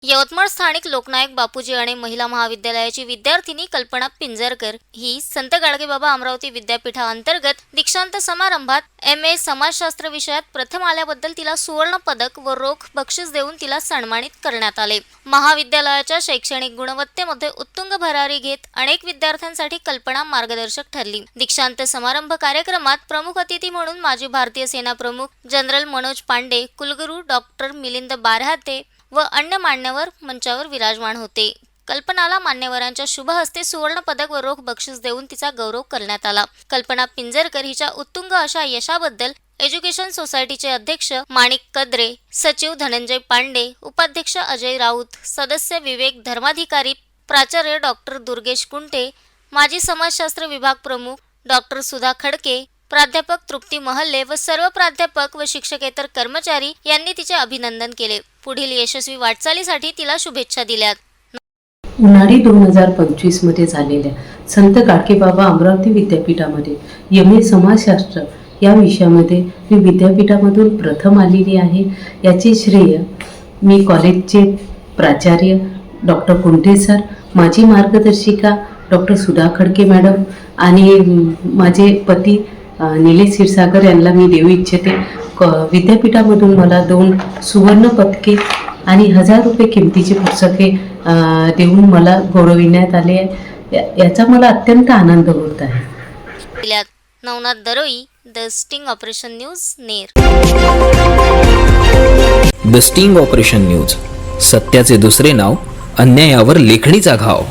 यवतमाळ स्थानिक लोकनायक बापूजी आणि महिला महाविद्यालयाची विद्यार्थिनी कल्पना पिंजरकर ही संत गाडगेबाबा अमरावती विद्यापीठाअंतर्गत दीक्षांत समारंभात MA समाजशास्त्र विषयात प्रथम आल्याबद्दल तिला सुवर्ण पदक व रोख बक्षीस देऊन तिला सन्मानित करण्यात आले। महाविद्यालयाच्या शैक्षणिक गुणवत्तेमध्ये उत्तुंग भरारी घेत अनेक विद्यार्थ्यांसाठी कल्पना मार्गदर्शक ठरली। दीक्षांत समारंभ कार्यक्रमात प्रमुख अतिथी म्हणून माजी भारतीय सेना प्रमुख जनरल मनोज पांडे, कुलगुरू डॉक्टर मिलिंद बारहाते व अन्य मान्यवर मंचावर विराजमान होते। कल्पनाला मान्यवरांच्या शुभ हस्ते सुवर्ण पदक व रोख बक्षीस देऊन तिचा गौरव करण्यात आला। कल्पना पिंजरकर हिच्या उत्तुंग अशा यशाबद्दल एज्युकेशन सोसायटीचे अध्यक्ष माणिक कद्रे, सचिव धनंजय पांडे, उपाध्यक्ष अजय राऊत, सदस्य विवेक धर्माधिकारी, प्राचार्य डॉक्टर दुर्गेश कुंटे, माजी समाजशास्त्र विभाग प्रमुख डॉक्टर सुधा खडके, प्राध्यापक तृप्ती महल्ले व सर्व प्राध्यापक व शिक्षकेतर कर्मचारी यांनी तिचे अभिनंदन केले। पुढील यशस्वी वाटचालीसाठी तिला शुभेच्छा दिल्या। उन्हाळी 2025 मध्ये झालेल्या संत गाडगेबाबा अमरावती विद्यापीठामध्ये MA समाजशास्त्र या विषयामध्ये मी विद्यापीठामधून प्रथम आलेली आहे। याचे श्रेय मी कॉलेजचे प्राचार्य डॉक्टर कुंटे सर, माझी मार्गदर्शिका डॉक्टर सुधा खडके मॅडम आणि माझे पती निलेश क्षीरसागर यांना मी देऊ इच्छिते। विद्यापीठामधून मला 2 सुवर्ण पदके आणि 1000 रुपये किमतीची पुस्तके देऊन मला गौरविण्यात आले आहे। याचा मला अत्यंत आनंद होत आहे। Navnath Daroi, the sting operation news, Ner. The sting operation news, सत्याचे दुसरे नाव, अन्यायावर लेखणीचा घाव।